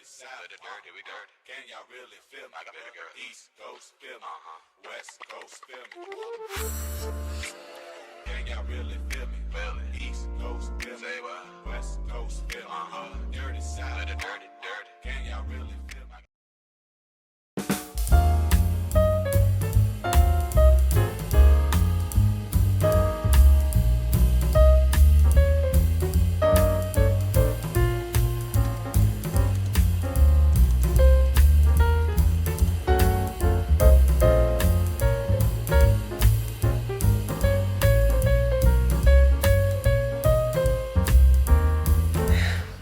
South, we dirty. Can y'all really feel me? I got baby girl. East Coast, feel me. West Coast, feel me. Can y'all really feel me? Feel it. East Coast, feel me. Say what? West Coast, feel me. Dirty South, dirty. Can y'all really feel me?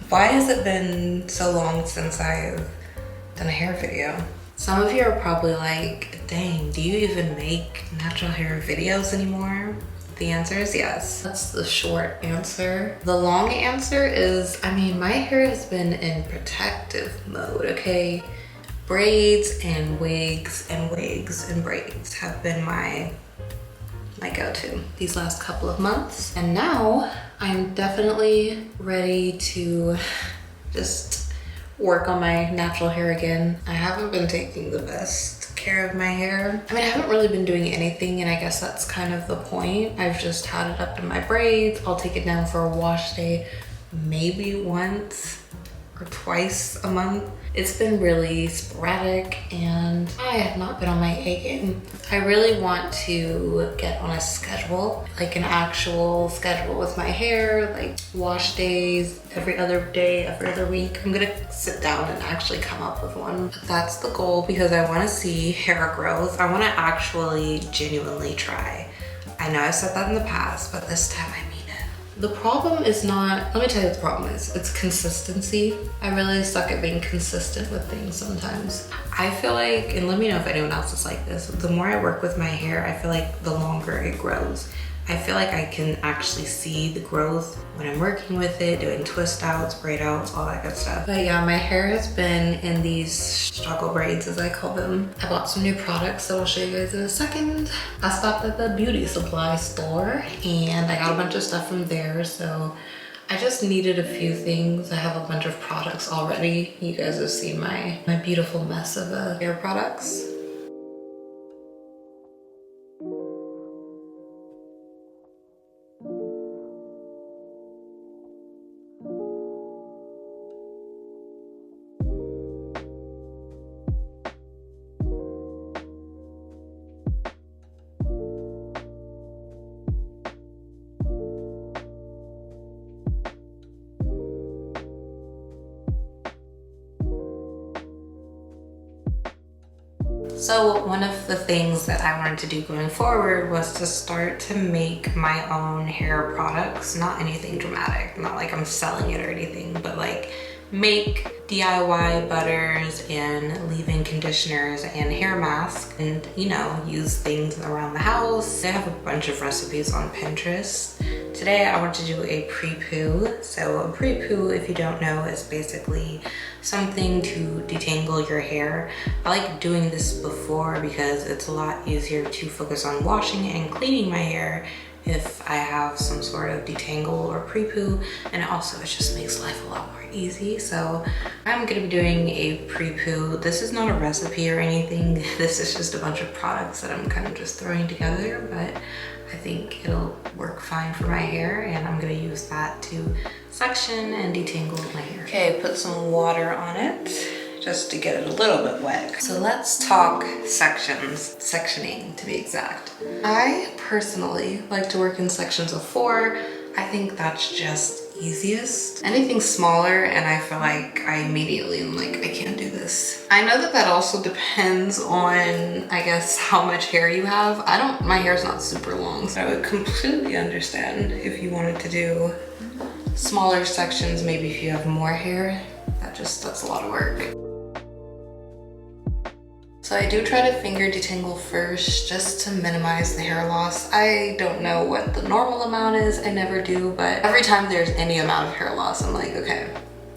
Why has it been so long since I've done a hair video? Some of you are probably like, dang, do you even make natural hair videos anymore? The answer is yes. That's the short answer. The long answer is, I mean, my hair has been in protective mode, okay? Braids and wigs and wigs and braids have been my go-to these last couple of months. And now I'm definitely ready to just work on my natural hair again. I haven't been taking the best care of my hair. I mean, I haven't really been doing anything, and I guess that's kind of the point. I've just had it up in my braids. I'll take it down for a wash day, maybe once or twice a month. It's been really sporadic and I have not been on my A game. I really want to get on a schedule, like an actual schedule with my hair, like wash days, every other day, every other week. I'm gonna sit down and actually come up with one. But that's the goal because I wanna see hair growth. I wanna actually genuinely try. I know I said that in the past, but this time I mean it. The problem is not, let me tell you what the problem is. It's consistency. I really suck at being consistent with things sometimes. I feel like, and let me know if anyone else is like this, the more I work with my hair, I feel like the longer it grows. I feel like I can actually see the growth when I'm working with it, doing twist outs, braid outs, all that good stuff. But yeah, my hair has been in these struggle braids, as I call them. I bought some new products that I'll show you guys in a second. I stopped at the beauty supply store and I got a bunch of stuff from there. So I just needed a few things. I have a bunch of products already. You guys have seen my beautiful mess of hair products. So one of the things that I wanted to do going forward was to start to make my own hair products, not anything dramatic, not like I'm selling it or anything, but like make DIY butters and leave-in conditioners and hair masks and, you know, use things around the house. I have a bunch of recipes on Pinterest. Today I want to do a pre-poo. So a pre-poo, if you don't know, is basically something to detangle your hair. I like doing this before because it's a lot easier to focus on washing and cleaning my hair if I have some sort of detangle or pre-poo, and also it just makes life a lot more easy. So I'm gonna be doing a pre-poo. This is not a recipe or anything. This is just a bunch of products that I'm kind of just throwing together, but I think it'll work fine for my hair, and I'm gonna use that to section and detangle my hair. Okay, put some water on it just to get it a little bit wet. So let's talk sectioning to be exact. I personally like to work in sections of 4. I think that's just easiest. Anything smaller and I feel like I immediately am like, I can't do this. I know that that also depends on, I guess, how much hair you have. My hair's not super long, so I would completely understand if you wanted to do smaller sections, maybe if you have more hair. That's a lot of work. So I do try to finger detangle first just to minimize the hair loss. I don't know what the normal amount is, I never do, but every time there's any amount of hair loss, I'm like, okay,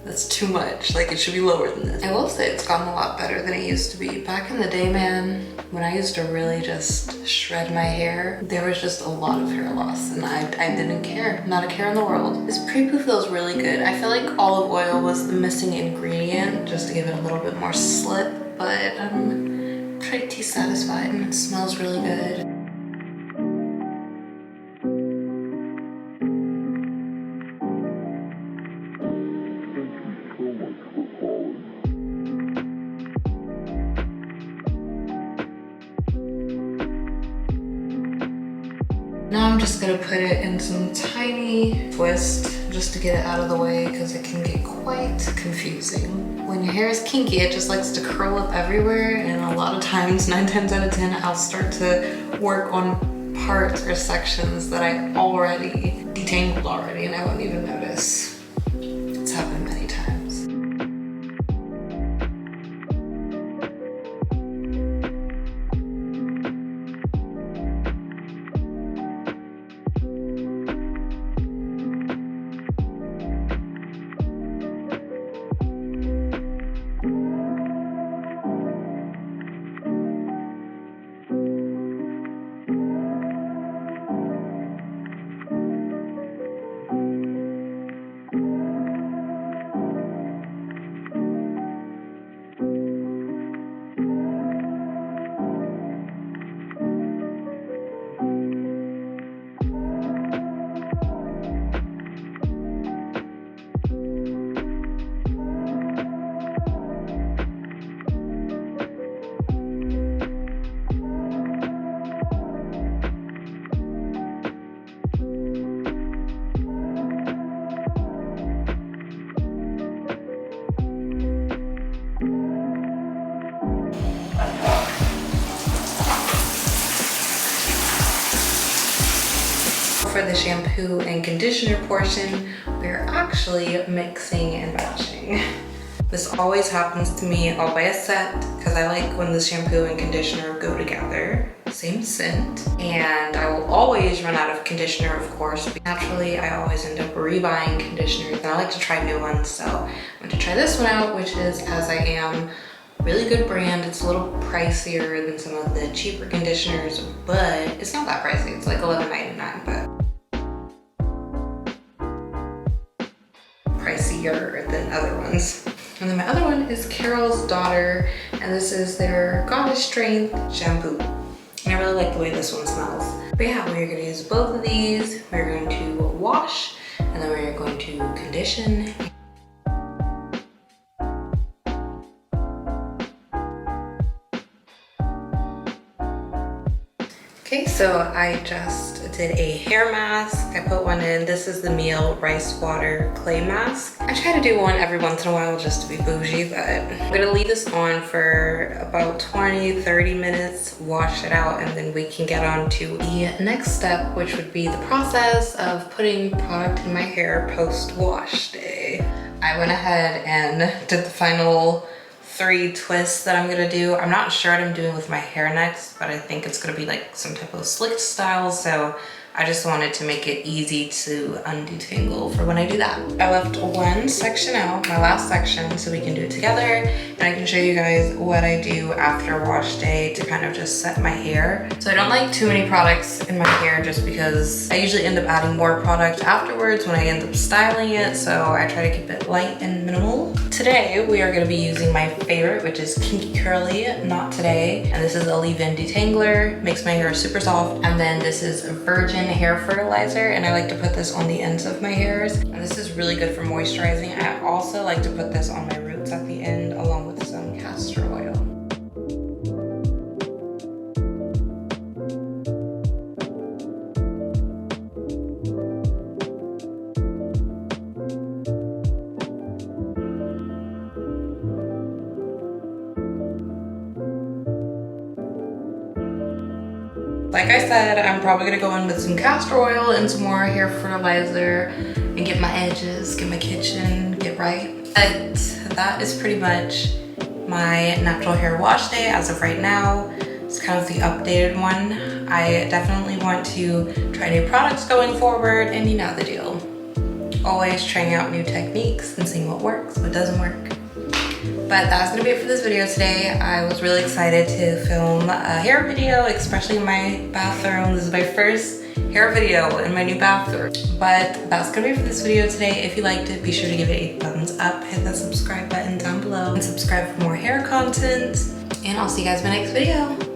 That's too much. Like, it should be lower than this. I will say it's gotten a lot better than it used to be. Back in the day, man, when I used to really just shred my hair, there was just a lot of hair loss and I didn't care. Not a care in the world. This pre-poo feels really good. I feel like olive oil was the missing ingredient just to give it a little bit more slip, but I'm pretty satisfied and it smells really good. Now I'm just gonna put it in some tiny twist just to get it out of the way because it can get quite confusing. When your hair is kinky, it just likes to curl up everywhere, and a lot of times, 9 times out of 10, I'll start to work on parts or sections that I already detangled already and I won't even notice. It's happened many times. For the shampoo and conditioner portion, we're actually mixing and batching. This always happens to me all by a set because I like when the shampoo and conditioner go together, same scent, and I will always run out of conditioner, of course. Naturally, I always end up rebuying conditioners and I like to try new ones, so I'm going to try this one out, which is As I Am. Really good brand. It's a little pricier than some of the cheaper conditioners, but it's not that pricey. It's like $11.99, but pricier than other ones. And then my other one is Carol's Daughter, and this is their Goddess Strength shampoo. And I really like the way this one smells. But yeah, we're gonna use both of these. We're going to wash, and then we're going to condition. Okay, so I just did a hair mask. I put one in. This is the Meal Rice Water Clay Mask. I try to do one every once in a while just to be bougie, but I'm gonna leave this on for about 20-30 minutes, wash it out, and then we can get on to the next step, which would be the process of putting product in my hair post-wash day. I went ahead and did the final 3 twists that I'm gonna do. I'm not sure what I'm doing with my hair next, but I think it's gonna be like some type of slicked style, so I just wanted to make it easy to undetangle for when I do that. I left one section out, my last section, so we can do it together, and I can show you guys what I do after wash day to kind of just set my hair. So I don't like too many products in my hair just because I usually end up adding more product afterwards when I end up styling it, so I try to keep it light and minimal. Today, we are gonna be using my favorite, which is Kinky Curly, not today. And this is a leave-in detangler, makes my hair super soft. And then this is a virgin hair fertilizer, and I like to put this on the ends of my hairs. And this is really good for moisturizing. I also like to put this on my roots at the end, along with some castor oil. Like I said, I'm probably gonna go in with some castor oil and some more hair fertilizer and get my edges, get my kitchen, get right. But that is pretty much my natural hair wash day as of right now. It's kind of the updated one. I definitely want to try new products going forward, and you know the deal. always trying out new techniques and seeing what works, what doesn't work. But that's gonna be it for this video today. I was really excited to film a hair video, especially in my bathroom. This is my first hair video in my new bathroom. But that's gonna be it for this video today. If you liked it, be sure to give it a thumbs up, hit that subscribe button down below, and subscribe for more hair content. And I'll see you guys in my next video.